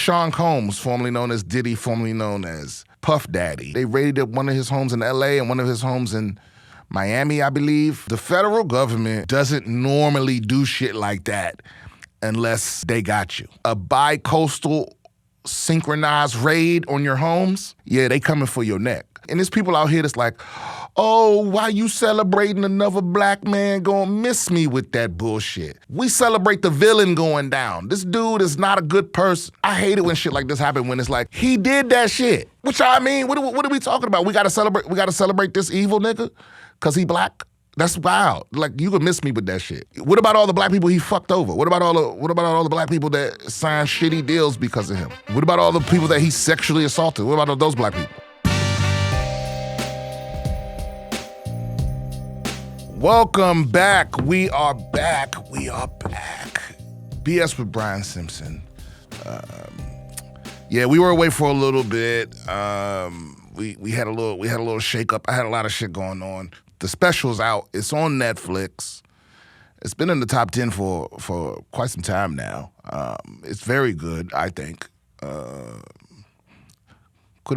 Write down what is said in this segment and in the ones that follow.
Sean Combs, formerly known as Diddy, formerly known as Puff Daddy. They raided one of his homes in LA and one of his homes in Miami, I believe. The federal government doesn't normally do shit like that unless they got you. A bi-coastal synchronized raid on your homes, yeah, they coming for your neck. And there's people out here that's like, oh, why you celebrating another black man gonna miss me with that bullshit? We celebrate the villain going down. This dude is not a good person. I hate it when shit like this happen, when it's like, he did that shit. Which I mean, what are we talking about? We gotta celebrate this evil nigga because he black? That's wild. Like, you could miss me with that shit. What about all the black people he fucked over? What about all the black people that signed shitty deals because of him? What about all the people that he sexually assaulted? What about all those black people? Welcome back. We are back. BS with Brian Simpson. Yeah, we were away for a little bit. We had a little shakeup. I had a lot of shit going on. The special's out. It's on Netflix. It's been in the top 10 for quite some time now. It's very good, I think. Could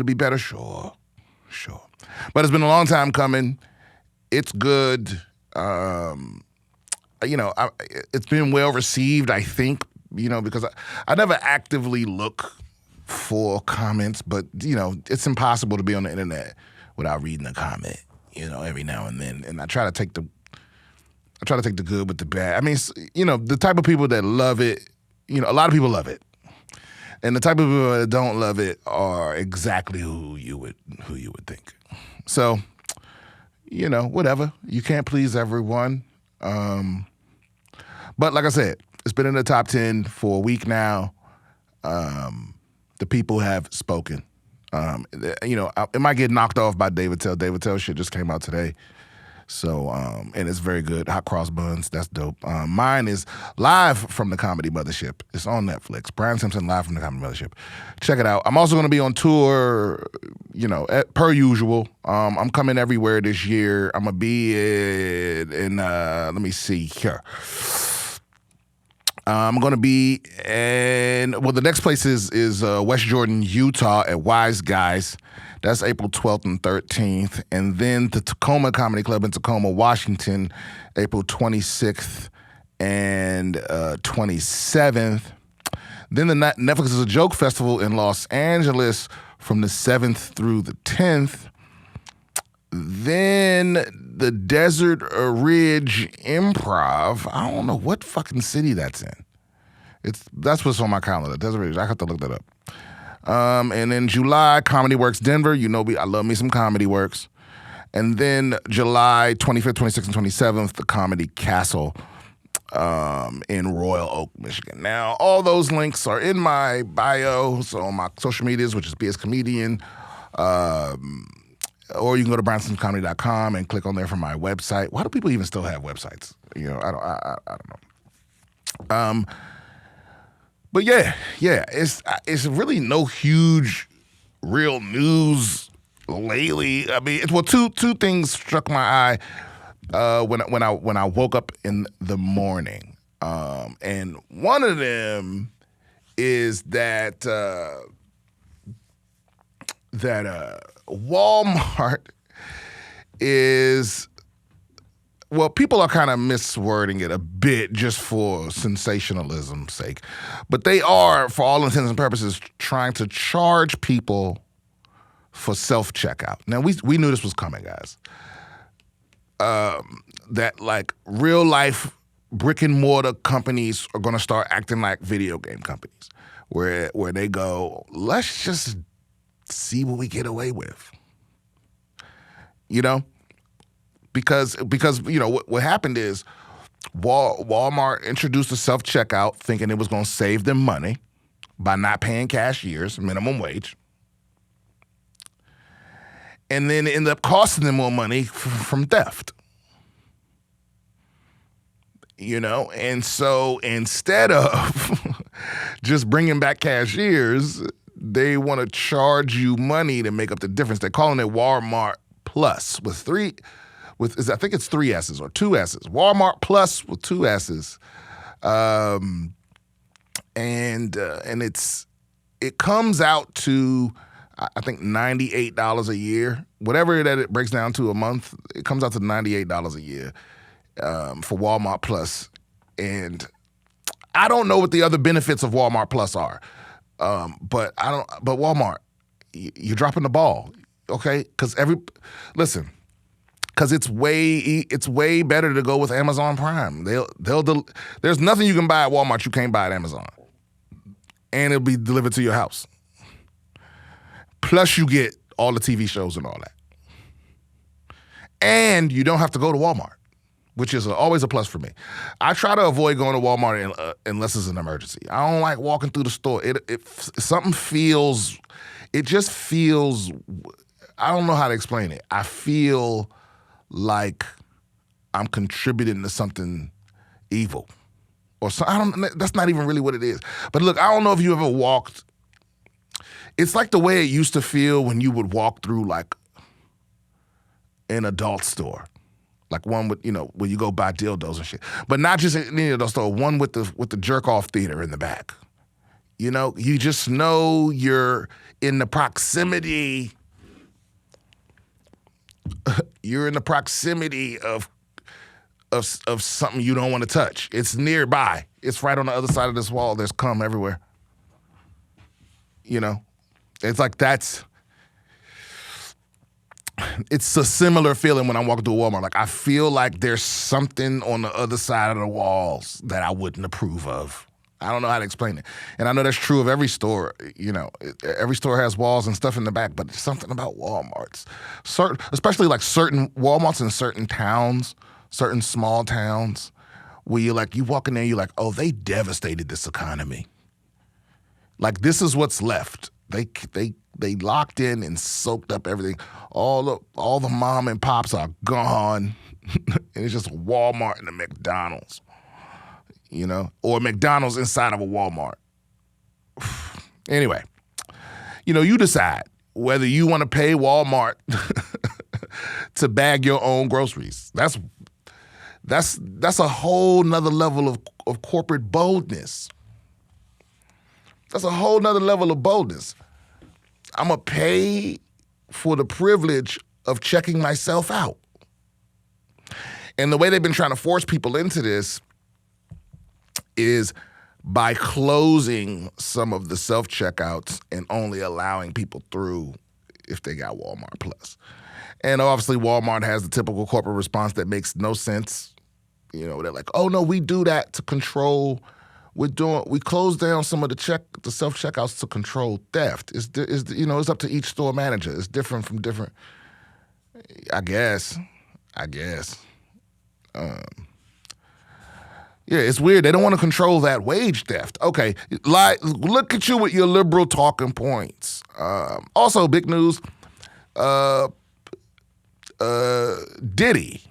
it be better? Sure. But it's been a long time coming. It's good. It's been well received, I think, because I never actively look for comments, but, it's impossible to be on the internet without reading a comment, every now and then. And I try to take the good with the bad. I mean, the type of people that love it, a lot of people love it. And the type of people that don't love it are exactly who you would think. So, whatever. You can't please everyone. But like I said, it's been in the top 10 for a week now. The people have spoken. It might get knocked off by David Tell. David Tell shit just came out today. So, and it's very good. Hot cross buns, that's dope. Mine is live from the Comedy Mothership. It's on Netflix. Brian Simpson live from the Comedy Mothership. Check it out. I'm also going to be on tour, per usual. I'm coming everywhere this year. I'm going to be in let me see here. I'm going to be the next place is West Jordan, Utah at Wise Guys. That's April 12th and 13th. And then the Tacoma Comedy Club in Tacoma, Washington, April 26th and 27th. Then the Netflix is a Joke Festival in Los Angeles from the 7th through the 10th. Then the Desert Ridge Improv. I don't know what fucking city that's in. That's what's on my calendar, Desert Ridge. I have to look that up. And in July, Comedy Works Denver. I love me some Comedy Works. And then July 25th, 26th, and 27th, the Comedy Castle in Royal Oak, Michigan. Now, all those links are in my bio, so on my social medias, which is BS Comedian. Or you can go to BrianSimpsonComedy.com and click on there for my website. Why do people even still have websites? I don't know. But yeah, it's really no huge real news lately. I mean, two things struck my eye when I woke up in the morning, and one of them is that Wal Mart is. Well, people are kind of miswording it a bit just for sensationalism's sake. But they are, for all intents and purposes, trying to charge people for self-checkout. Now, we knew this was coming, guys. That, like, real-life brick-and-mortar companies are going to start acting like video game companies, where they go, let's just see what we get away with. Because what happened is Walmart introduced a self-checkout thinking it was going to save them money by not paying cashiers, minimum wage. And then it ended up costing them more money from theft. And so instead of just bringing back cashiers, they want to charge you money to make up the difference. They're calling it Walmart Plus I think it's 3 S's or 2 S's. Walmart Plus with 2 S's. And it's it comes out to, I think, $98 a year. Whatever that it breaks down to a month, it comes out to $98 a year for Walmart Plus. And I don't know what the other benefits of Walmart Plus are, but Walmart, you're dropping the ball, okay? Because it's way better to go with Amazon Prime. There's nothing you can buy at Walmart you can't buy at Amazon, and it'll be delivered to your house. Plus, you get all the TV shows and all that, and you don't have to go to Walmart, which is always a plus for me. I try to avoid going to Walmart unless it's an emergency. I don't like walking through the store. It just feels, I don't know how to explain it. I feel like I'm contributing to something evil. Or that's not even really what it is. But look, I don't know if you ever walked. It's like the way it used to feel when you would walk through like an adult store. Like one with, when you go buy dildos and shit. But not just any adult store, one with the jerk-off theater in the back. You just know you're in the proximity. You're in the proximity of something you don't want to touch. It's nearby. It's right on the other side of this wall. There's cum everywhere. It's like it's a similar feeling when I'm walking through a Walmart. Like I feel like there's something on the other side of the walls that I wouldn't approve of. I don't know how to explain it. And I know that's true of every store. Every store has walls and stuff in the back, but there's something about Walmarts. Especially like certain Walmarts in certain towns, certain small towns, where you walk in there and you're like, oh, they devastated this economy. Like this is what's left. They locked in and soaked up everything. All the mom and pops are gone. And it's just a Walmart and a McDonald's. Or McDonald's inside of a Walmart. Anyway, you decide whether you want to pay Walmart to bag your own groceries. That's a whole nother level of corporate boldness. That's a whole nother level of boldness. I'm going to pay for the privilege of checking myself out. And the way they've been trying to force people into this is by closing some of the self-checkouts and only allowing people through if they got Walmart Plus. And obviously Walmart has the typical corporate response that makes no sense. They're like, oh no, we do that to control. We close down some of the self-checkouts to control theft. It's up to each store manager. It's different from different, I guess. Yeah, it's weird. They don't want to control that wage theft. Okay, look at you with your liberal talking points. Also, big news, Diddy,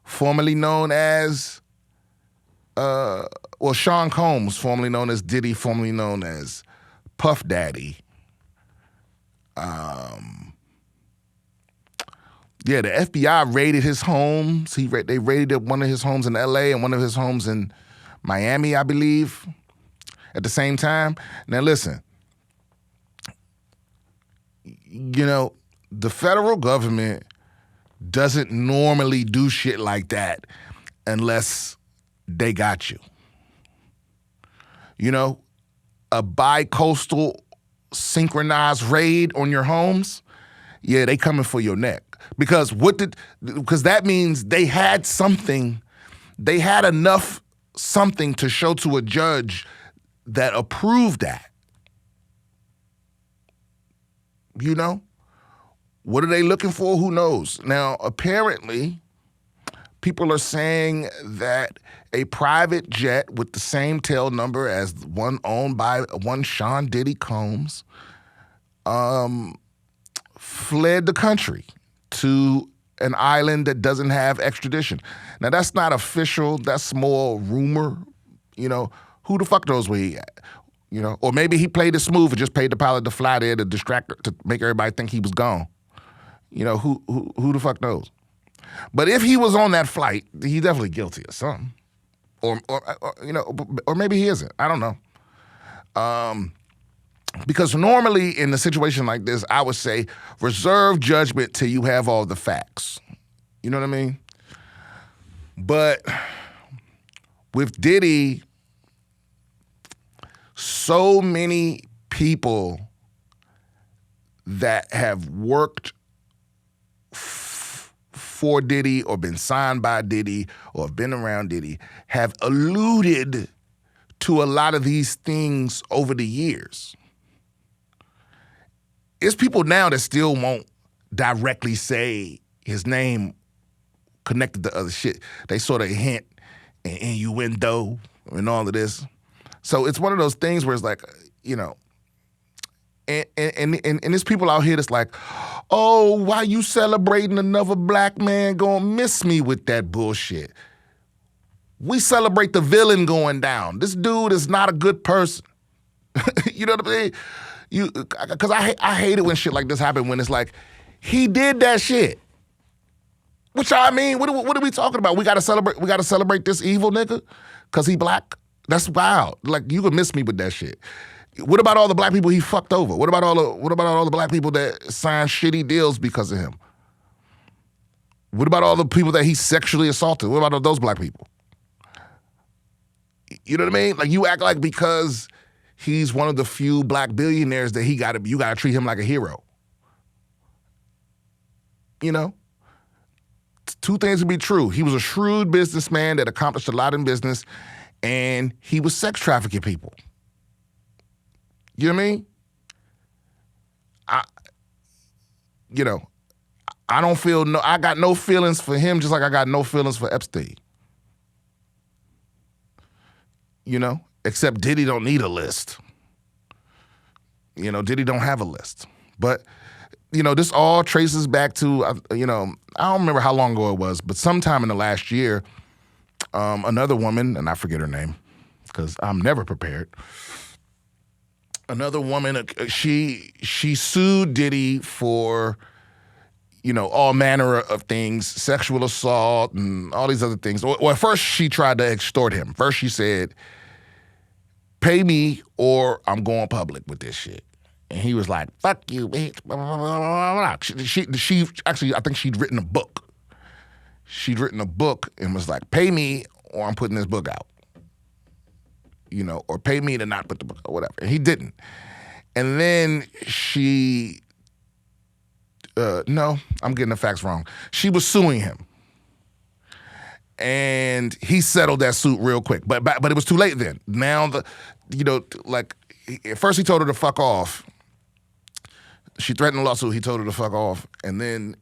formerly known as, Sean Combs, formerly known as Diddy, formerly known as Puff Daddy. The FBI raided his homes. They raided one of his homes in L.A. and one of his homes in Miami, I believe, at the same time. Now, listen, the federal government doesn't normally do shit like that unless they got you. A bi-coastal synchronized raid on your homes, yeah, they coming for your neck. Because that means they had enough something to show to a judge that approved that. What are they looking for? Who knows? Now, apparently, people are saying that a private jet with the same tail number as one owned by one Sean Diddy Combs fled the country to an island that doesn't have extradition. Now, that's not official. That's more rumor. Who the fuck knows where he at? Or maybe he played it smooth and just paid the pilot to fly there to distract, to make everybody think he was gone. Who the fuck knows? But if he was on that flight, he's definitely guilty of something. Or maybe he isn't. I don't know. Because normally in a situation like this, I would say reserve judgment till you have all the facts. You know what I mean? But with Diddy, so many people that have worked for Diddy or been signed by Diddy or have been around Diddy have alluded to a lot of these things over the years. It's people now that still won't directly say his name connected to other shit. They sort of hint and innuendo and all of this. So it's one of those things where it's like, you know, and there's people out here that's like, oh, why you celebrating another black man gonna miss me with that bullshit? We celebrate the villain going down. This dude is not a good person. You know what I mean? Because I hate it when shit like this happen, when it's like, he did that shit. Which I mean, what are we talking about? We gotta celebrate this evil nigga because he black? That's wild. Like, you could miss me with that shit. What about all the black people he fucked over? What about all the black people that signed shitty deals because of him? What about all the people that he sexually assaulted? What about those black people? You know what I mean? Like, you act like because he's one of the few black billionaires that you gotta treat him like a hero. You know? Two things to be true. He was a shrewd businessman that accomplished a lot in business, and he was sex trafficking people. You know what I mean? I got no feelings for him, just like I got no feelings for Epstein. You know? Except Diddy don't need a list. You know, Diddy don't have a list. But, you know, this all traces back to, you know, I don't remember how long ago it was, but sometime in the last year, another woman, and I forget her name, because I'm never prepared. Another woman, she sued Diddy for, you know, all manner of things, sexual assault and all these other things. Well, at first she tried to extort him. First she said, pay me or I'm going public with this shit. And he was like, fuck you, bitch. She actually, I think she'd written a book. She'd written a book and was like, pay me or I'm putting this book out. You know, or pay me to not put the book out, or whatever. And he didn't. And then she, no, I'm getting the facts wrong. She was suing him. And he settled that suit real quick. But it was too late then. Now, at first he told her to fuck off. She threatened a lawsuit. He told her to fuck off. And then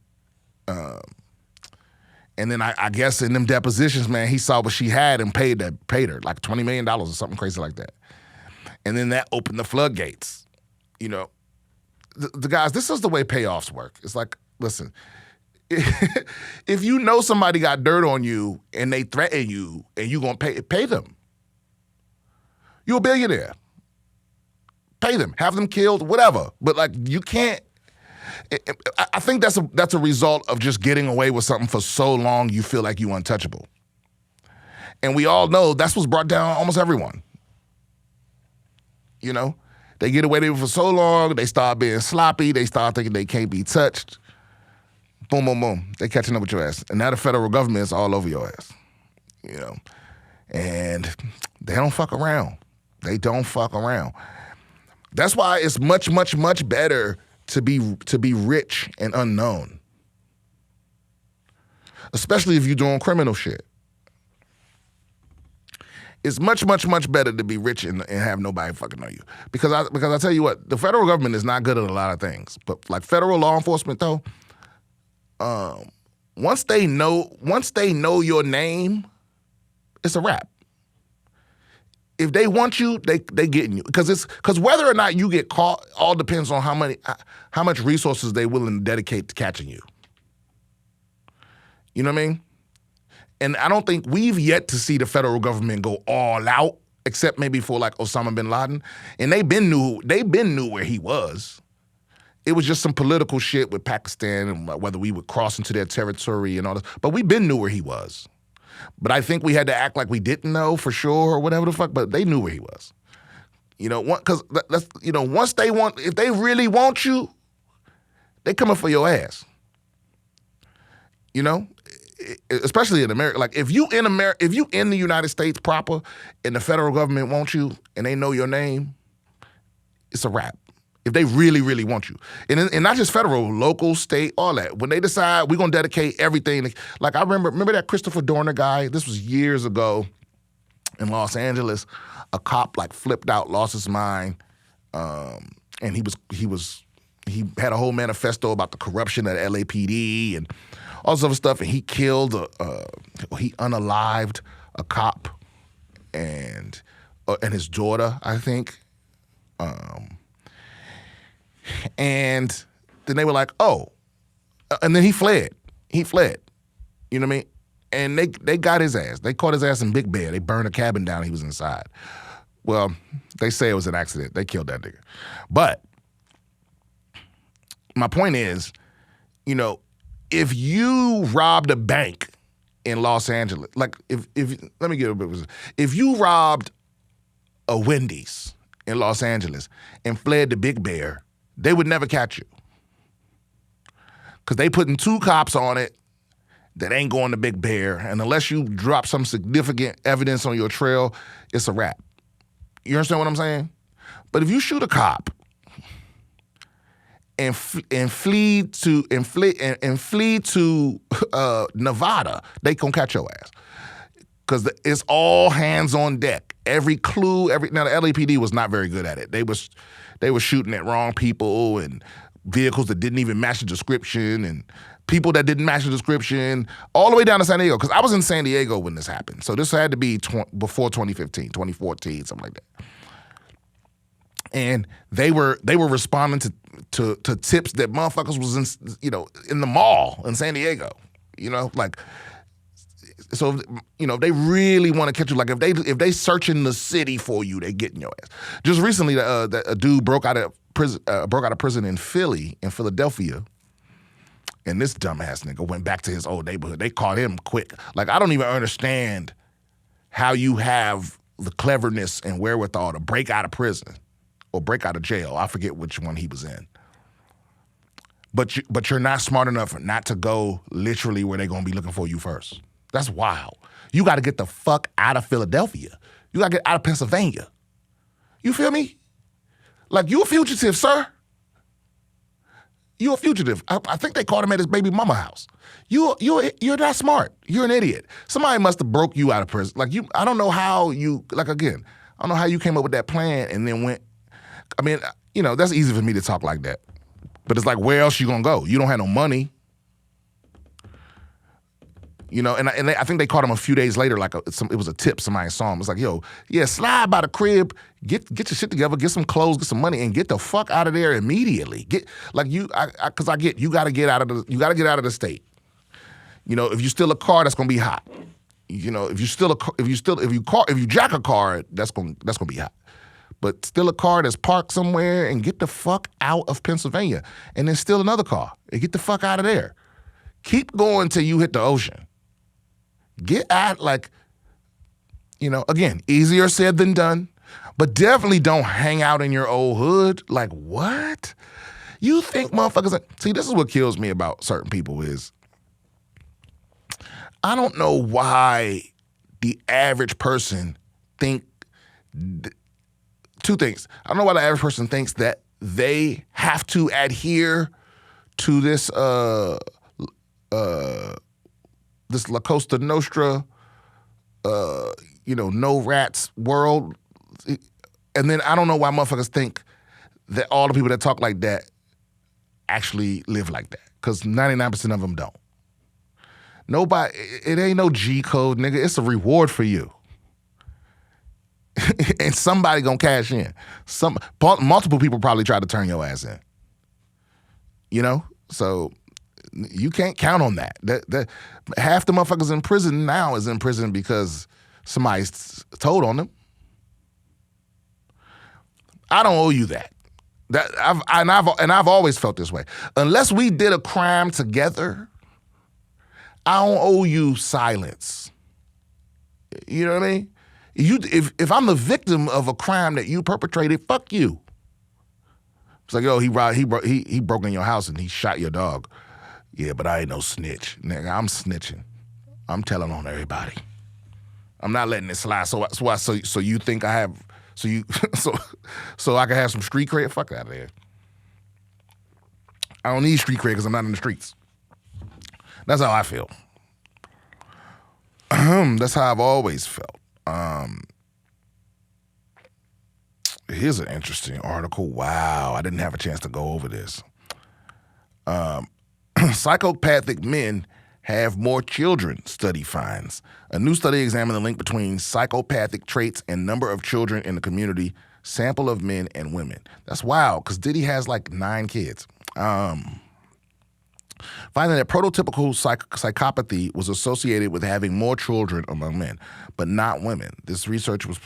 I guess in them depositions, man, he saw what she had and paid her like $20 million or something crazy like that. And then that opened the floodgates. You know, the guys, this is the way payoffs work. It's like, listen, if you know somebody got dirt on you and they threaten you and you gonna pay them. You're a billionaire. Pay them, have them killed, whatever. But like, you can't. I think that's a result of just getting away with something for so long you feel like you're untouchable. And we all know that's what's brought down almost everyone. You know? They get away with it for so long, they start being sloppy, they start thinking they can't be touched. Boom, boom, boom. They catching up with your ass. And now the federal government is all over your ass. You know? And they don't fuck around. They don't fuck around. That's why it's much, much, much better to be rich and unknown. Especially if you're doing criminal shit. It's much, much, much better to be rich and have nobody fucking know you. Because I tell you what, the federal government is not good at a lot of things. But like federal law enforcement though, once they know your name, it's a wrap. If they want you, they getting you. Because whether or not you get caught all depends on how much resources they willing to dedicate to catching you. You know what I mean? And I don't think we've yet to see the federal government go all out, except maybe for like Osama bin Laden. And they been knew where he was. It was just some political shit with Pakistan and whether we would cross into their territory and all this. But we been knew where he was. But I think we had to act like we didn't know for sure or whatever the fuck, but they knew where he was. Because that's once if they really want you, they coming for your ass. Especially in America. Like if you in the United States proper, and the federal government wants you, and they know your name, it's a wrap. If they really, really want you. And not just federal, local, state, all that. When they decide we're going to dedicate everything. Like I remember that Christopher Dorner guy, this was years ago in Los Angeles. A cop like flipped out, lost his mind, and he had a whole manifesto about the corruption of the LAPD and all this other stuff, and he killed, he unalived a cop and his daughter, I think. And then they were like, oh. And then he fled. You know what I mean? And they got his ass. They caught his ass in Big Bear. They burned a cabin down. He was inside. Well, they say it was an accident. They killed that nigga. But my point is, if you robbed a bank in Los Angeles, like let me get a bit. If you robbed a Wendy's in Los Angeles and fled to Big Bear, they would never catch you. Because they putting 2 cops on it that ain't going to Big Bear. And unless you drop some significant evidence on your trail, it's a wrap. You understand what I'm saying? But if you shoot a cop and flee to Nevada, they gonna catch your ass. Because it's all hands on deck. Every clue, now the LAPD was not very good at it. They were shooting at wrong people and vehicles that didn't even match the description and people that didn't match the description, all the way down to San Diego. Because I was in San Diego when this happened. So this had to be before 2015, 2014, something like that. And they were responding to tips that motherfuckers was in the mall in San Diego. So they really want to catch you. Like if they searching the city for you, they getting your ass. Just recently, a dude broke out of prison in Philadelphia, and this dumbass nigga went back to his old neighborhood. They caught him quick. Like I don't even understand how you have the cleverness and wherewithal to break out of prison or break out of jail. I forget which one he was in. But you're not smart enough not to go literally where they're gonna be looking for you first. That's wild. You got to get the fuck out of Philadelphia. You got to get out of Pennsylvania. You feel me? Like, you a fugitive, sir. You a fugitive. I think they caught him at his baby mama house. You're not smart. You're an idiot. Somebody must have broke you out of prison. Like, I don't know how you, again, I don't know how you came up with that plan and then went, I mean, that's easy for me to talk like that. But it's like, where else you gonna go? You don't have no money. And I think they caught him a few days later, like it was a tip, somebody saw him. It's like, yo, yeah, slide by the crib, get your shit together, get some clothes, get some money, and get the fuck out of there immediately. You gotta get out of the state. If you steal a car, that's gonna be hot. If you jack a car, that's gonna be hot. But steal a car that's parked somewhere and get the fuck out of Pennsylvania, and then steal another car and get the fuck out of there. Keep going till you hit the ocean. Get out, again, easier said than done, but definitely don't hang out in your old hood. Like, what? You think motherfuckers... See, this is what kills me about certain people is I don't know why the average person think... Two things. I don't know why the average person thinks that they have to adhere to this this La Costa Nostra, no rats world. And then I don't know why motherfuckers think that all the people that talk like that actually live like that. Because 99% of them don't. Nobody, it ain't no G code, nigga. It's a reward for you. And somebody gonna cash in. Multiple people probably try to turn your ass in. So you can't count on that. That half the motherfuckers in prison now is in prison because somebody's told on them. I don't owe you that. I've always felt this way. Unless we did a crime together, I don't owe you silence. You know what I mean? If I'm the victim of a crime that you perpetrated, fuck you. It's like, yo, he broke in your house and he shot your dog. Yeah, but I ain't no snitch. Nigga, I'm snitching. I'm telling on everybody. I'm not letting it slide. So you think I have so I can have some street cred? Fuck out of there. I don't need street cred because I'm not in the streets. That's how I feel. That's how I've always felt. Here's an interesting article. Wow, I didn't have a chance to go over this. Psychopathic men have more children, study finds. A new study examined the link between psychopathic traits and number of children in the community, sample of men and women. That's wild, because Diddy has like 9 kids. Finding that prototypical psychopathy was associated with having more children among men, but not women. This research was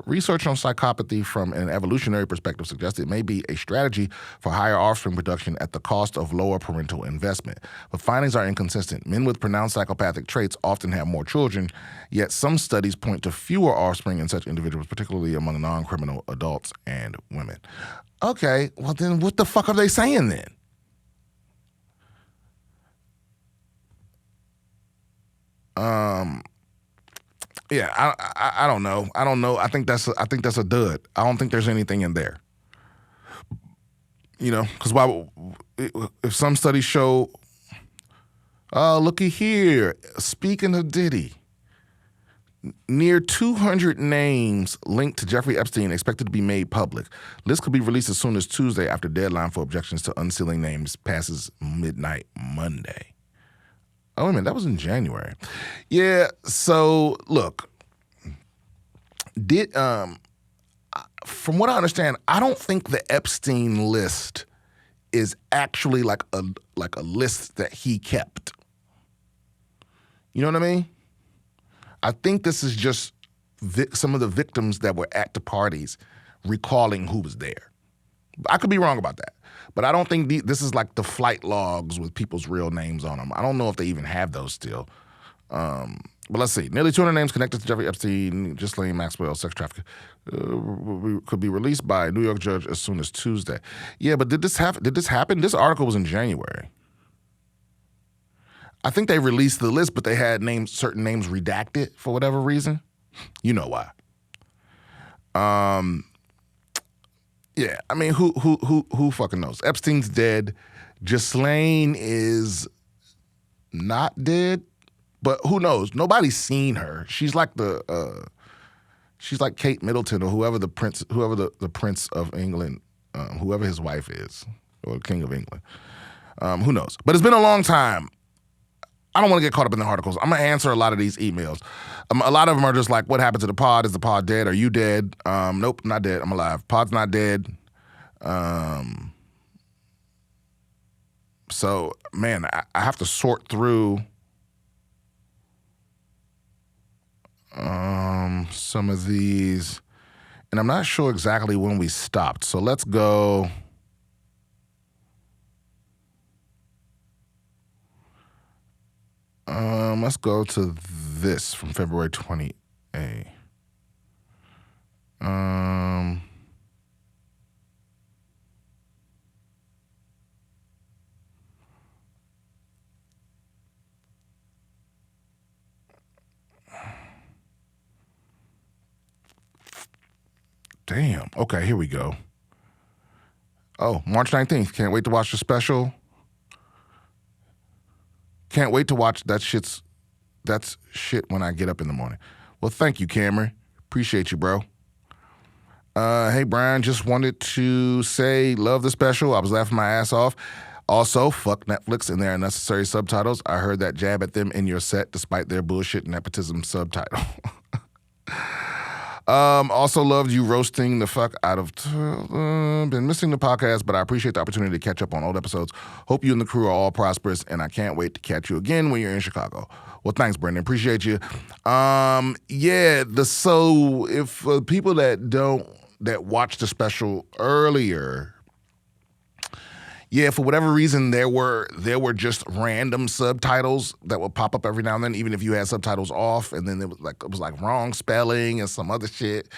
research on psychopathy from an evolutionary perspective suggested it may be a strategy for higher offspring production at the cost of lower parental investment. But findings are inconsistent. Men with pronounced psychopathic traits often have more children, yet some studies point to fewer offspring in such individuals, particularly among non-criminal adults and women. Okay, well then what the fuck are they saying then? Yeah, I don't know. I don't know. I think that's a dud. I don't think there's anything in there. You know, because if some studies show, looky here. Speaking of Diddy, near 200 names linked to Jeffrey Epstein expected to be made public. List could be released as soon as Tuesday after deadline for objections to unsealing names passes midnight Monday. Oh, wait a minute, that was in January. Yeah, so look, from what I understand, I don't think the Epstein list is actually like a list that he kept. You know what I mean? I think this is just some of the victims that were at the parties recalling who was there. I could be wrong about that. But I don't think this is like the flight logs with people's real names on them. I don't know if they even have those still. But let's see. Nearly 200 names connected to Jeffrey Epstein, Ghislaine Maxwell, sex trafficking, could be released by a New York judge as soon as Tuesday. Yeah, but did this happen? This article was in January. I think they released the list, but they had certain names redacted for whatever reason. You know why. Yeah, I mean, who fucking knows? Epstein's dead. Ghislaine is not dead, but who knows? Nobody's seen her. She's like she's like Kate Middleton or whoever the prince of England, whoever his wife is, or King of England. Who knows? But it's been a long time. I don't want to get caught up in the articles. I'm going to answer a lot of these emails. A lot of them are just like, what happened to the pod? Is the pod dead? Are you dead? Nope, not dead. I'm alive. Pod's not dead. So, man, I have to sort through some of these. And I'm not sure exactly when we stopped. So let's go. Let's go to this from February 28th. Damn. Okay, here we go. Oh, March 19th. Can't wait to watch the special. Can't wait to watch that's shit when I get up in the morning. Well, thank you, Cameron. Appreciate you, bro. Hey, Brian, just wanted to say love the special. I was laughing my ass off. Also, fuck Netflix and their unnecessary subtitles. I heard that jab at them in your set despite their bullshit nepotism subtitle. Also loved you roasting the fuck out of... been missing the podcast, but I appreciate the opportunity to catch up on old episodes. Hope you and the crew are all prosperous, and I can't wait to catch you again when you're in Chicago. Well, thanks, Brendan. Appreciate you. So if people that watched the special earlier, Yeah, for whatever reason, there were just random subtitles that would pop up every now and then, even if you had subtitles off, and then it was like wrong spelling and some other shit.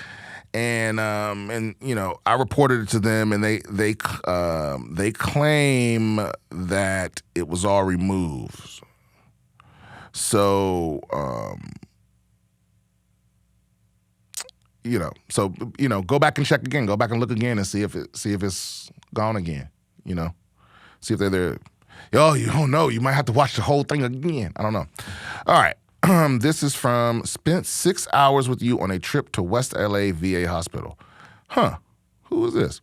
And you know, I reported it to them, and they claim that it was all removed. So go back and check again. Go back and look again and see if it's gone again. You know, see if they're there. Oh, you don't know. You might have to watch the whole thing again. I don't know. All right. This is from spent 6 hours with you on a trip to West LA VA hospital. Huh. Who is this?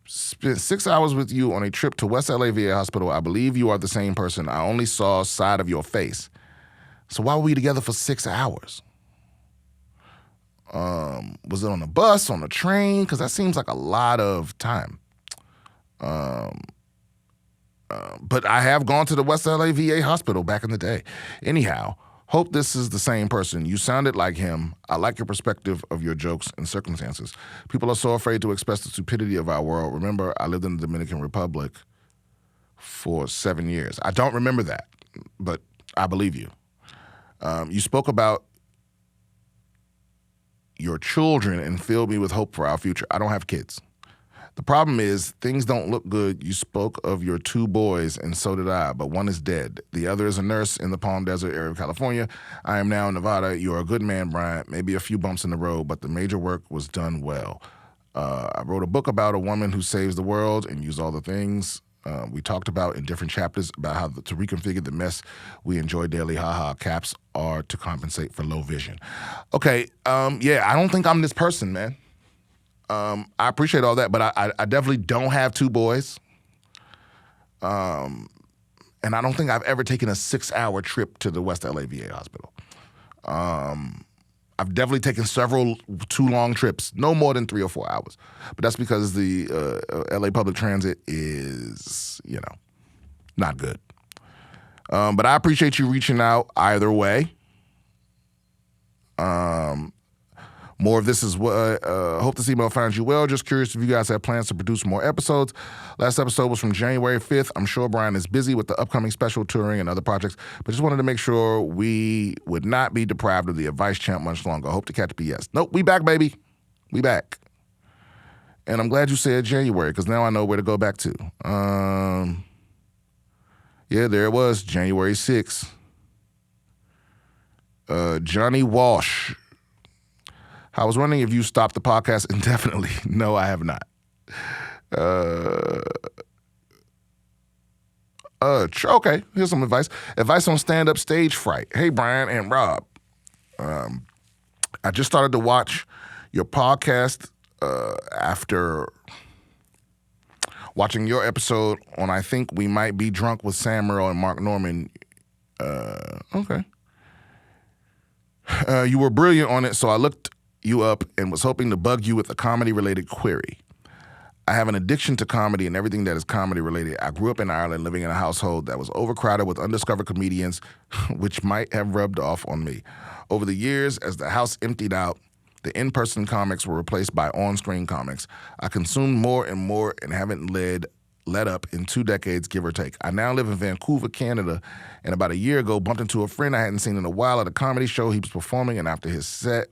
Spent 6 hours with you on a trip to West LA VA hospital. I believe you are the same person. I only saw side of your face. So why were we together for 6 hours? Was it on a bus, on a train? Because that seems like a lot of time. But I have gone to the West LA VA hospital back in the day. Anyhow, hope this is the same person. You sounded like him. I like your perspective of your jokes and circumstances. People are so afraid to express the stupidity of our world. Remember, I lived in the Dominican Republic for 7 years. I don't remember that, but I believe you. You spoke about your children and filled me with hope for our future. I don't have kids. The problem is things don't look good. You spoke of your 2 boys, and so did I, but one is dead. The other is a nurse in the Palm Desert area of California. I am now in Nevada. You are a good man, Brian. Maybe a few bumps in the road, but the major work was done well. I wrote a book about a woman who saves the world and used all the things we talked about in different chapters about how to reconfigure the mess we enjoy daily. Haha, caps are to compensate for low vision. Okay, yeah, I don't think I'm this person, man. I appreciate all that, but I definitely don't have 2 boys. And I don't think I've ever taken a 6-hour trip to the West LA VA hospital. I've definitely taken several too long trips, no more than 3 or 4 hours. But that's because the LA public transit is, not good. But I appreciate you reaching out either way. More of this is what hope this email finds you well. Just curious if you guys have plans to produce more episodes. Last episode was from January 5th. I'm sure Brian is busy with the upcoming special touring and other projects, but just wanted to make sure we would not be deprived of the advice champ much longer. Hope to catch BS. Nope, we back, baby. We back. And I'm glad you said January, because now I know where to go back to. Yeah, there it was, January 6th. Johnny Walsh. I was wondering if you stopped the podcast indefinitely. No, I have not. Okay, here's some advice. Advice on stand-up stage fright. Hey, Brian and Rob. I just started to watch your podcast after watching your episode on I Think We Might Be Drunk with Sam Merrill and Mark Norman. Okay. You were brilliant on it, so I looked you up and was hoping to bug you with a comedy-related query. I have an addiction to comedy and everything that is comedy-related. I grew up in Ireland living in a household that was overcrowded with undiscovered comedians, which might have rubbed off on me. Over the years, as the house emptied out, the in-person comics were replaced by on-screen comics. I consumed more and more and haven't let up in 2 decades, give or take. I now live in Vancouver, Canada, and about a year ago bumped into a friend I hadn't seen in a while at a comedy show he was performing, and after his set,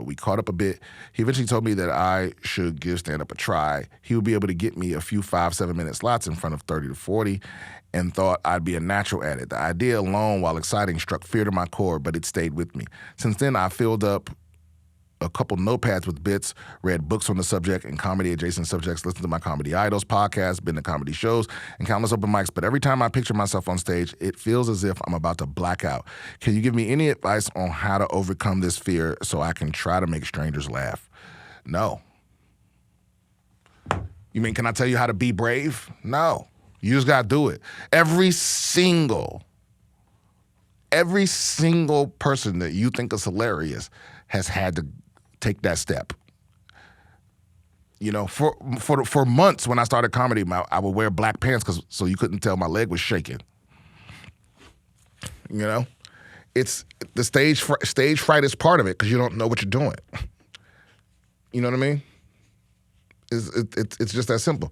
we caught up a bit. He eventually told me that I should give stand-up a try. He would be able to get me a few 5-7-minute slots in front of 30 to 40 and thought I'd be a natural at it. The idea alone, while exciting, struck fear to my core, but it stayed with me. Since then, I filled up a couple notepads with bits, read books on the subject and comedy-adjacent subjects, listened to my Comedy Idols podcast, been to comedy shows, and countless open mics. But every time I picture myself on stage, it feels as if I'm about to black out. Can you give me any advice on how to overcome this fear so I can try to make strangers laugh? No. You mean, can I tell you how to be brave? No. You just got to do it. Every single person that you think is hilarious has had to take that step. For months when I started comedy, I would wear black pants so you couldn't tell my leg was shaking. It's the stage fright is part of it because you don't know what you're doing. You know what I mean? It's just that simple.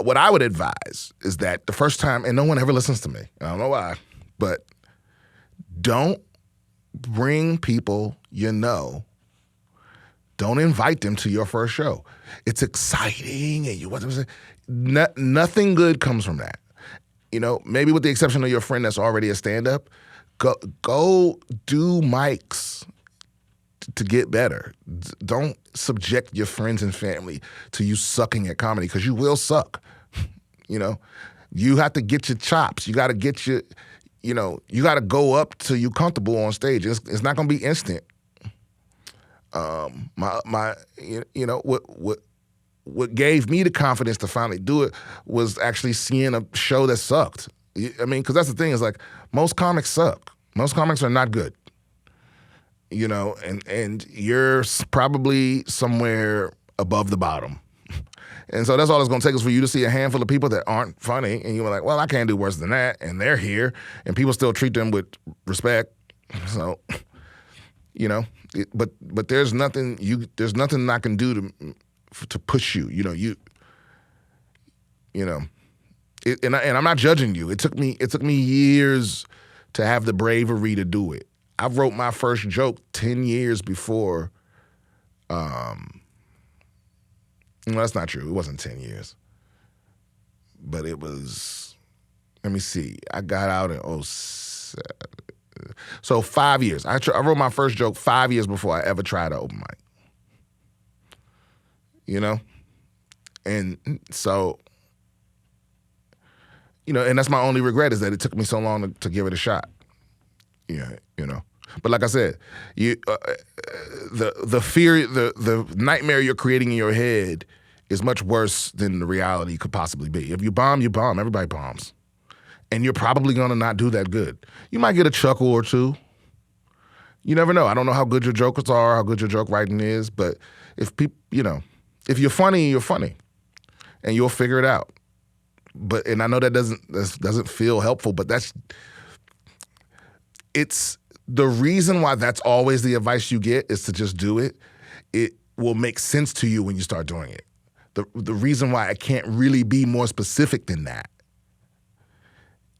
what I would advise is that the first time, and no one ever listens to me, I don't know why, but don't bring people don't invite them to your first show. It's exciting, and nothing good comes from that. Maybe with the exception of your friend that's already a stand-up, go do mics to get better. Don't subject your friends and family to you sucking at comedy, because you will suck. You have to get your chops. You got to get you got to go up till you comfortable on stage. It's not going to be instant. What gave me the confidence to finally do it was actually seeing a show that sucked. I mean, because that's the thing, is like, most comics suck. Most comics are not good. And you're probably somewhere above the bottom. And so that's all it's going to take, is for you to see a handful of people that aren't funny, and you're like, well, I can't do worse than that, and they're here, and people still treat them with respect. So, but there's nothing I can do to push you. And I'm not judging you. It took me years to have the bravery to do it. I wrote my first joke 10 years before. No, that's not true. It wasn't 10 years. But it was, let me see. I got out in 2007. So 5 years. I wrote my first joke 5 years before I ever tried an open mic. And so, and that's my only regret, is that it took me so long to give it a shot. But like I said, the fear, the nightmare you're creating in your head is much worse than the reality could possibly be. If you bomb, you bomb. Everybody bombs. And you're probably going to not do that good. You might get a chuckle or two. You never know. I don't know how good your jokers are, how good your joke writing is, but if you're funny, you're funny. And you'll figure it out. And I know that doesn't feel helpful, but it's the reason why that's always the advice you get, is to just do it. It will make sense to you when you start doing it. The reason why I can't really be more specific than that,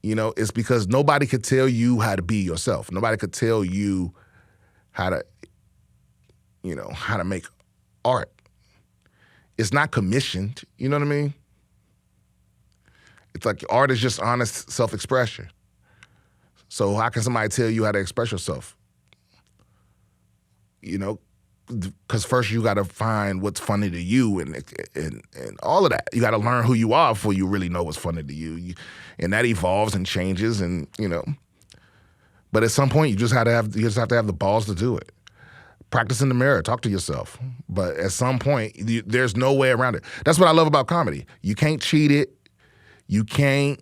is because nobody could tell you how to be yourself. Nobody could tell you how to make art. It's not commissioned, you know what I mean? It's like art is just honest self-expression. So how can somebody tell you how to express yourself? Because first you got to find what's funny to you and all of that. You got to learn who you are before you really know what's funny to you. And that evolves and changes, and But at some point you just have to have the balls to do it. Practice in the mirror, talk to yourself. But at some point, there's no way around it. That's what I love about comedy. You can't cheat it. You can't,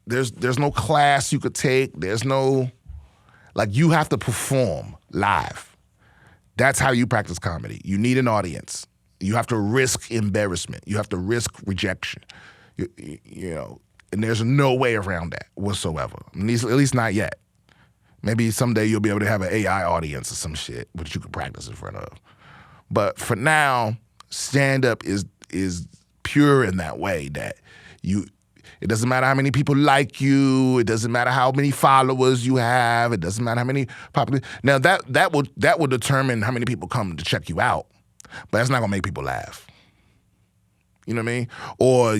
there's no class you could take. There's no, you have to perform live. That's how you practice comedy. You need an audience. You have to risk embarrassment. You have to risk rejection. And there's no way around that whatsoever. At least not yet. Maybe someday you'll be able to have an AI audience or some shit, which you can practice in front of. But for now, stand-up is pure in that way, that it doesn't matter how many people like you, it doesn't matter how many followers you have, it doesn't matter how many popular. Now that will determine how many people come to check you out, but that's not gonna make people laugh. You know what I mean? Or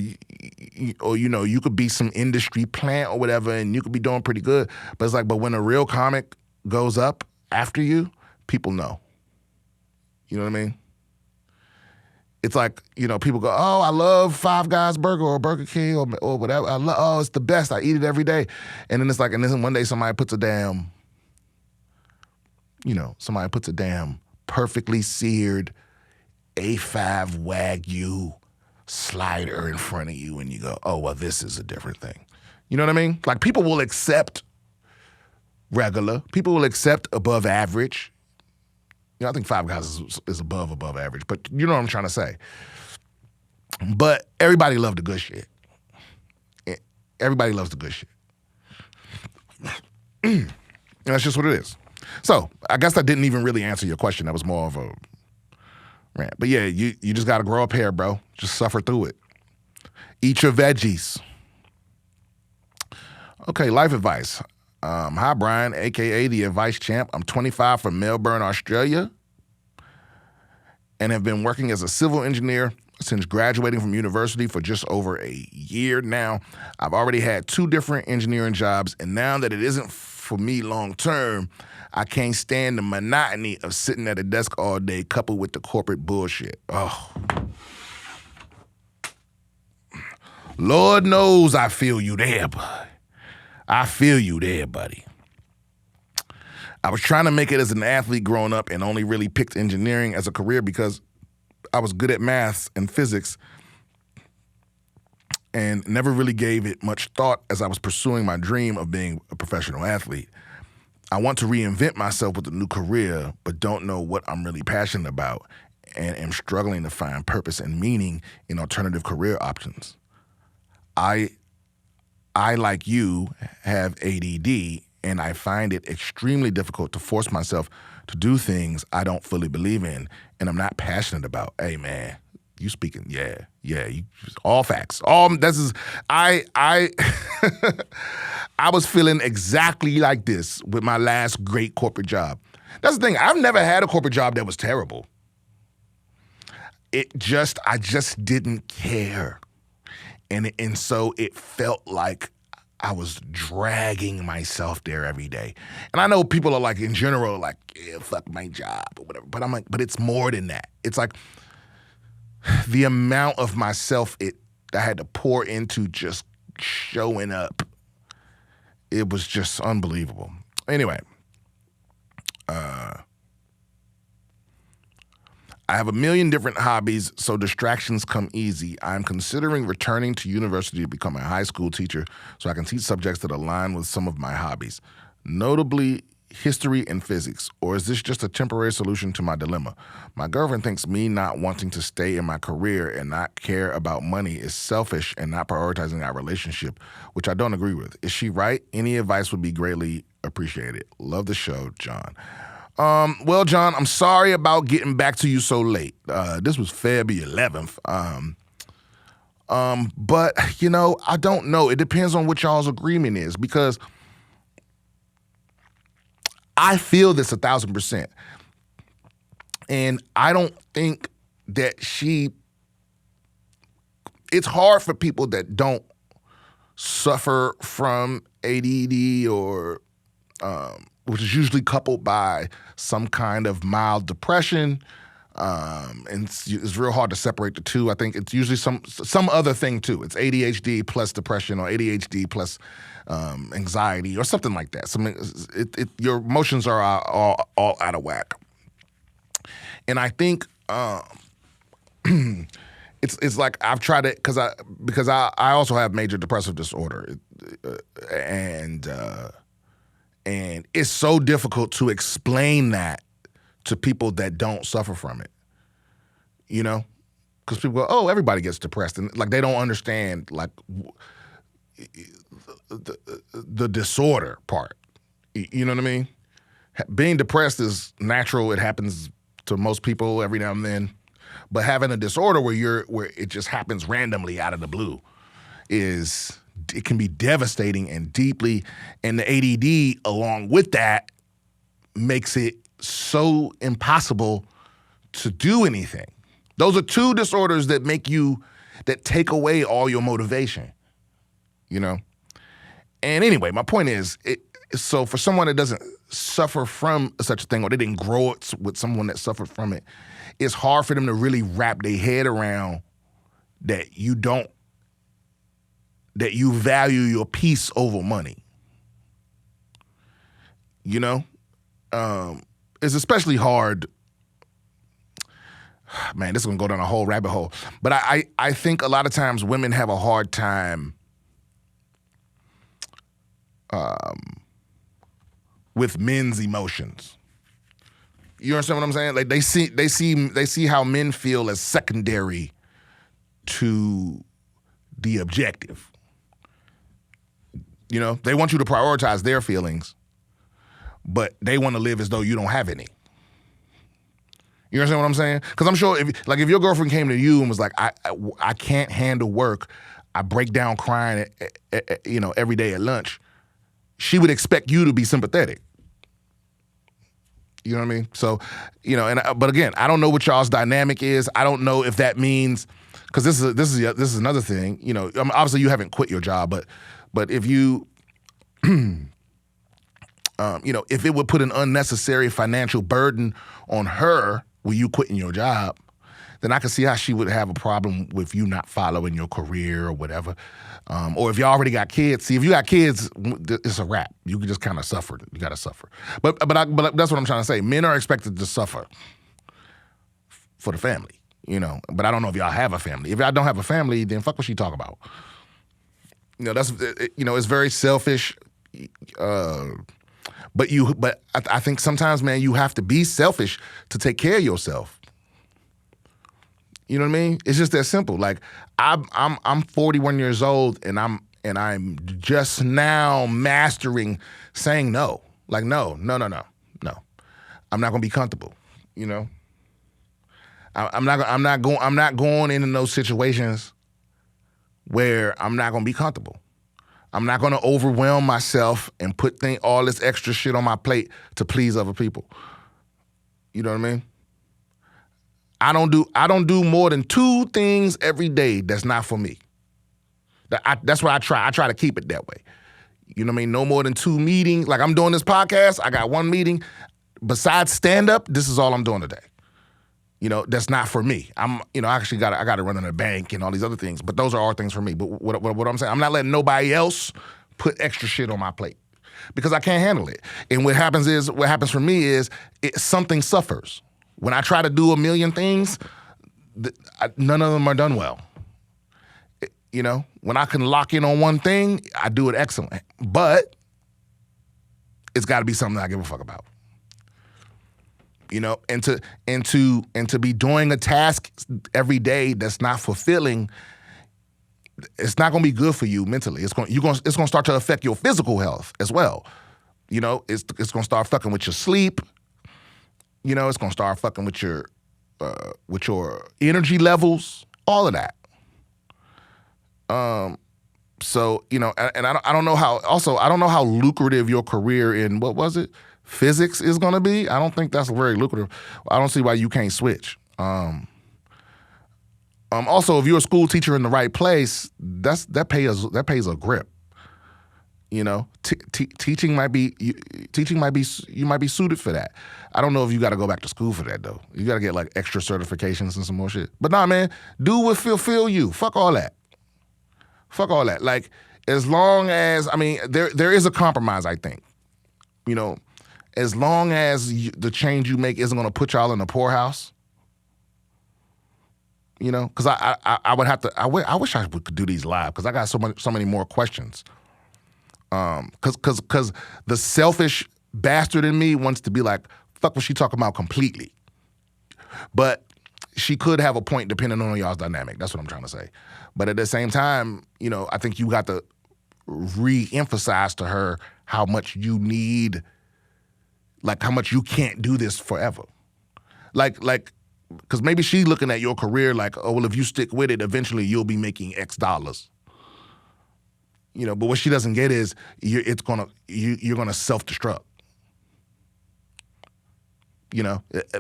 you could be some industry plant or whatever, and you could be doing pretty good. But it's but when a real comic goes up after you, people know. You know what I mean? It's people go, oh, I love Five Guys Burger or Burger King or whatever. It's the best. I eat it every day. And then and then one day somebody puts a damn perfectly seared A5 Wagyu slider in front of you, and you go, oh, well, this is a different thing. You know what I mean? People will accept regular. People will accept above average. I think Five Guys is above average, but you know what I'm trying to say. But everybody loves the good shit. Everybody loves the good shit. And that's just what it is. So I guess that didn't even really answer your question. That was more of Right. But yeah, you just got to grow a pair, bro. Just suffer through it. Eat your veggies. Okay, life advice. Hi, Brian, a.k.a. the Advice Champ. I'm 25 from Melbourne, Australia, and have been working as a civil engineer since graduating from university for just over a year now. I've already had 2 different engineering jobs, and now that it isn't for me long term, I can't stand the monotony of sitting at a desk all day coupled with the corporate bullshit. Oh. Lord knows I feel you there, bud. I feel you there, buddy. I was trying to make it as an athlete growing up and only really picked engineering as a career because I was good at math and physics and never really gave it much thought as I was pursuing my dream of being a professional athlete. I want to reinvent myself with a new career, but don't know what I'm really passionate about and am struggling to find purpose and meaning in alternative career options. I, like you, have ADD, and I find it extremely difficult to force myself to do things I don't fully believe in and I'm not passionate about. Hey, man, you speaking, yeah, you, all facts. I was feeling exactly like this with my last great corporate job. That's the thing, I've never had a corporate job that was terrible. I just didn't care. And so it felt like I was dragging myself there every day. And I know people are like, in general, like, yeah, fuck my job or whatever. But I'm like, but it's more than that. It's like the amount of myself I had to pour into just showing up. It was just unbelievable. Anyway, I have a million different hobbies, so distractions come easy. I'm considering returning to university to become a high school teacher so I can teach subjects that align with some of my hobbies, notably history and physics. Or is this just a temporary solution to my dilemma? My girlfriend thinks me not wanting to stay in my career and not care about money is selfish and not prioritizing our relationship, which I don't agree with. Is she right? Any advice would be greatly appreciated. Love the show, John. Well, John, I'm sorry about getting back to you so late. This was February 11th. But, I don't know. It depends on what y'all's agreement is because I feel this 1,000%. And I don't think that it's hard for people that don't suffer from ADD or, which is usually coupled by some kind of mild depression. And it's real hard to separate the two. I think it's usually some other thing too. It's ADHD plus depression or ADHD plus anxiety or something like that. Your emotions are all out of whack. And I think it's like I've tried it because I also have major depressive disorder, and it's so difficult to explain that to people that don't suffer from it, because people go, oh, everybody gets depressed, and like they don't understand like the disorder part. You know what I mean? Being depressed is natural; it happens to most people every now and then. But having a disorder where it just happens randomly out of the blue it can be devastating and deeply, and the ADD along with that makes it so impossible to do anything. Those are two disorders that take away all your motivation, And anyway, my point is, so for someone that doesn't suffer from such a thing, or they didn't grow up with someone that suffered from it, it's hard for them to really wrap their head around that you value your peace over money. It's especially hard. Man, this is gonna go down a whole rabbit hole. But I think a lot of times women have a hard time with men's emotions. You understand what I'm saying? Like they see how men feel as secondary to the objective. They want you to prioritize their feelings, but they want to live as though you don't have any. You understand what I'm saying? Because I'm sure if your girlfriend came to you and was like, I can't handle work, I break down crying, every day at lunch, she would expect you to be sympathetic. You know what I mean? So, but again, I don't know what y'all's dynamic is. I don't know if that means, because this is another thing. Obviously you haven't quit your job, but if you, if it would put an unnecessary financial burden on her with you quitting your job, then I can see how she would have a problem with you not following your career or whatever. Or if you already got kids. See, if you got kids, it's a wrap. You can just kind of suffer. You got to suffer. But that's what I'm trying to say. Men are expected to suffer for the family, But I don't know if y'all have a family. If y'all don't have a family, then fuck what she talk about. It's very selfish. But I think sometimes, man, you have to be selfish to take care of yourself. You know what I mean? It's just that simple. Like I'm 41 years old and I'm just now mastering saying no. Like no. I'm not gonna be comfortable. I'm not going into those situations where I'm not gonna be comfortable. I'm not gonna overwhelm myself and put all this extra shit on my plate to please other people. You know what I mean? I don't do more than 2 things every day that's not for me. That's what I try. I try to keep it that way. You know what I mean? No more than 2 meetings. Like I'm doing this podcast, I got 1 meeting. Besides stand-up, this is all I'm doing today. That's not for me. I actually I got to run in a bank and all these other things, but those are all things for me. But what I'm saying, I'm not letting nobody else put extra shit on my plate because I can't handle it. And what happens for me is something suffers. When I try to do 1 million things, none of them are done well. When I can lock in on one thing, I do it excellent. But it's got to be something I give a fuck about. And to be doing a task every day that's not fulfilling, it's not going to be good for you mentally. It's going to start to affect your physical health as well. It's going to start fucking with your sleep. It's gonna start fucking with your energy levels, all of that. So and I don't know how. Also, I don't know how lucrative your career in what was it, physics is gonna be. I don't think that's very lucrative. I don't see why you can't switch. Also, if you're a school teacher in the right place, that pays a grip. Teaching might be you might be suited for that. I don't know if you got to go back to school for that though. You got to get like extra certifications and some more shit. But nah, man, do what fulfill you. Fuck all that. Like as long as there is a compromise. I think, as long as the change you make isn't going to put y'all in the poorhouse. Because I would have to. I wish I could do these live because I got so many more questions. Because the selfish bastard in me wants to be like, fuck what she talking about completely. But she could have a point depending on y'all's dynamic. That's what I'm trying to say. But at the same time, I think you got to re-emphasize to her how much you need, like how much you can't do this forever. Like, because maybe she's looking at your career like, oh, well, if you stick with it, eventually you'll be making X dollars. But what she doesn't get is you're gonna self-destruct.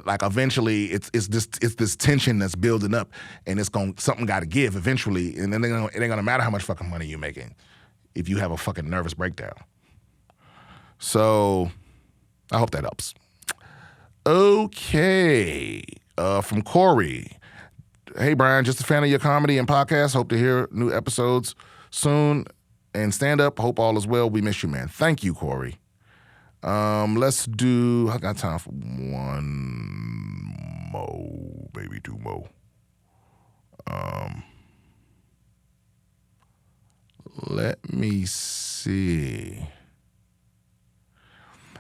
Like eventually it's this tension that's building up, and something got to give eventually, and then it ain't gonna matter how much fucking money you're making if you have a fucking nervous breakdown. So I hope that helps. Okay, from Corey. Hey Brian, just a fan of your comedy and podcast. Hope to hear new episodes soon. And stand up. Hope all is well. We miss you, man. Thank you, Corey. Let's do. I got time for 1 more, maybe 2 more. Let me see.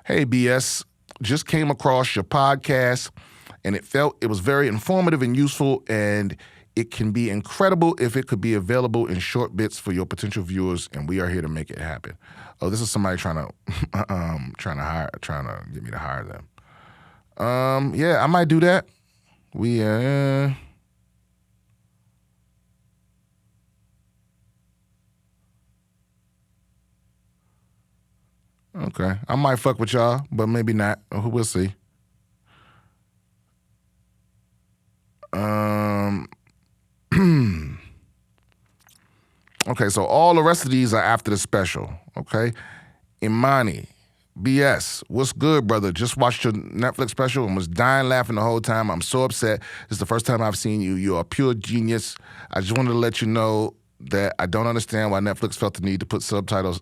Hey, BS. Just came across your podcast, and it was very informative and useful, and it can be incredible if it could be available in short bits for your potential viewers, and we are here to make it happen. Oh, this is somebody trying to get me to hire them. Yeah, I might do that. We okay. I might fuck with y'all, but maybe not. We'll see. Okay, so all the rest of these are after the special. Okay, Imani, BS, what's good, brother? Just watched your Netflix special and was dying laughing the whole time. I'm so upset. This is the first time I've seen you. You're a pure genius. I just wanted to let you know that I don't understand why Netflix felt the need to put subtitles.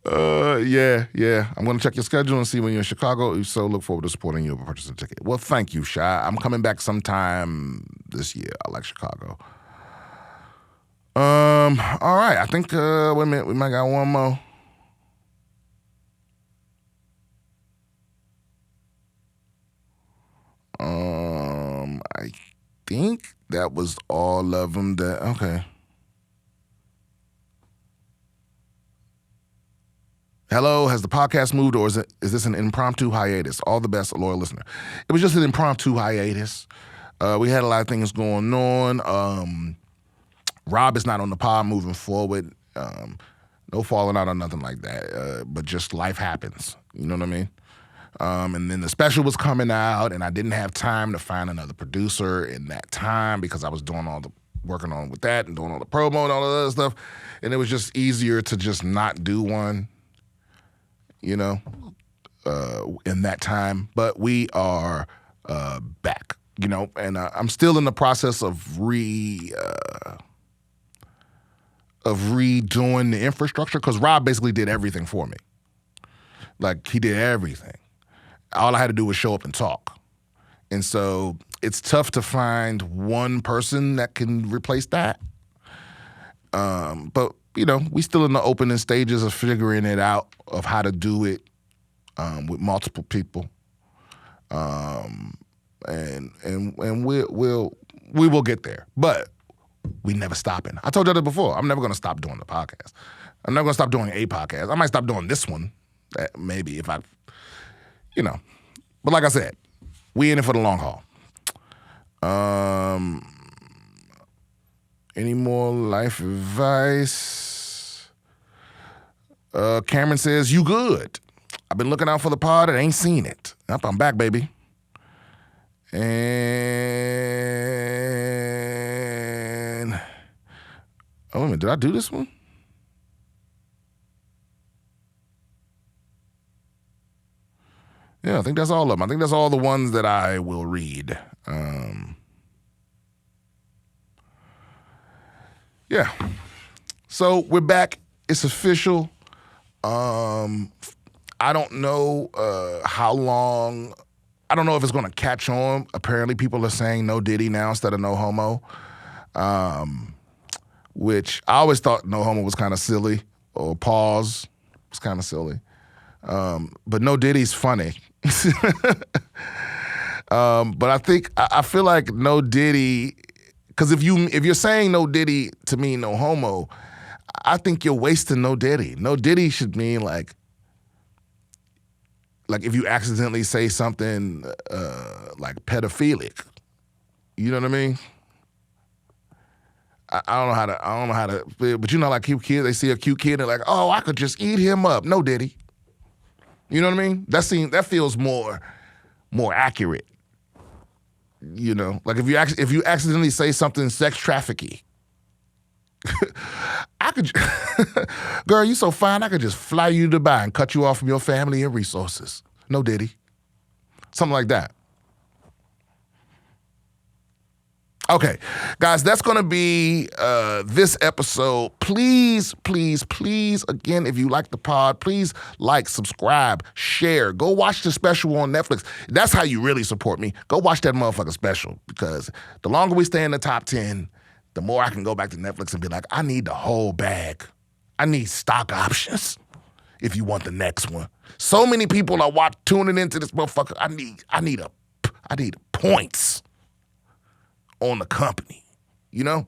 Yeah. I'm going to check your schedule and see when you're in Chicago. If so, look forward to supporting you by purchasing a ticket. Well, thank you, Shy. I'm coming back sometime this year. I like Chicago. All right. I think, wait a minute. We might got one more. I think that was all of them okay. Hello, has the podcast moved or is this an impromptu hiatus? All the best, a loyal listener. It was just an impromptu hiatus. We had a lot of things going on. Rob is not on the pod moving forward. No falling out or nothing like that. But just life happens. You know what I mean? And then the special was coming out, and I didn't have time to find another producer in that time because I was working on with that and doing all the promo and all the other stuff. And it was just easier to just not do one, you know, in that time. But we are back, you know, and I'm still in the process of redoing the infrastructure because Rob basically did everything for me. Like, he did everything. All I had to do was show up and talk. And so it's tough to find one person that can replace that. But, you know, we still in the opening stages of figuring it out of how to do it with multiple people. And we will get there. But we never stopping. I told you that before. I'm never going to stop doing the podcast. I'm never going to stop doing a podcast. I might stop doing this one, maybe if I, you know. But like I said, we in it for the long haul. Any more life advice? Cameron says, you good. I've been looking out for the pod and ain't seen it. Yep, I'm back, baby. And oh, wait a minute, did I do this one? Yeah, I think that's all of them. I think that's all the ones that I will read. Yeah. So we're back. It's official. I don't know how long. I don't know if it's going to catch on. Apparently people are saying no Diddy now instead of no homo, which I always thought no homo was kind of silly, or pause was kind of silly. But no Diddy's funny. But I feel like no Diddy, because if you're saying no Diddy to mean no homo, I think you're wasting no Diddy. No Diddy should mean like if you accidentally say something like pedophilic, you know what I mean? I don't know how to, but you know, like cute kids, they see a cute kid and they're like, oh, I could just eat him up. No Diddy. You know what I mean? That feels more accurate. You know, like if you accidentally say something sex trafficking, I could, girl, you so fine, I could just fly you to Dubai and cut you off from your family and resources. No Diddy. Something like that. Okay, guys, that's going to be this episode. Please, please, please, again, if you like the pod, please like, subscribe, share. Go watch the special on Netflix. That's how you really support me. Go watch that motherfucker special, because the longer we stay in the top 10, the more I can go back to Netflix and be like, I need the whole bag. I need stock options if you want the next one. So many people are tuning into this motherfucker. I need points on the company, you know?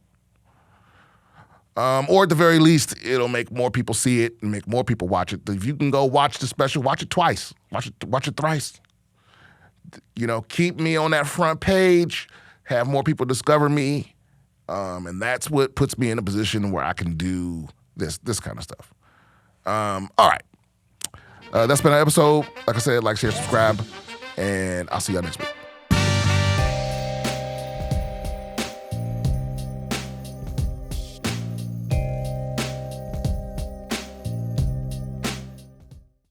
Or at the very least, it'll make more people see it and make more people watch it. If you can go watch the special, watch it twice. Watch it thrice. keep me on that front page, have more people discover me, and that's what puts me in a position where I can do this kind of stuff. All right. That's been an episode. Like I said, like, share, subscribe, and I'll see y'all next week.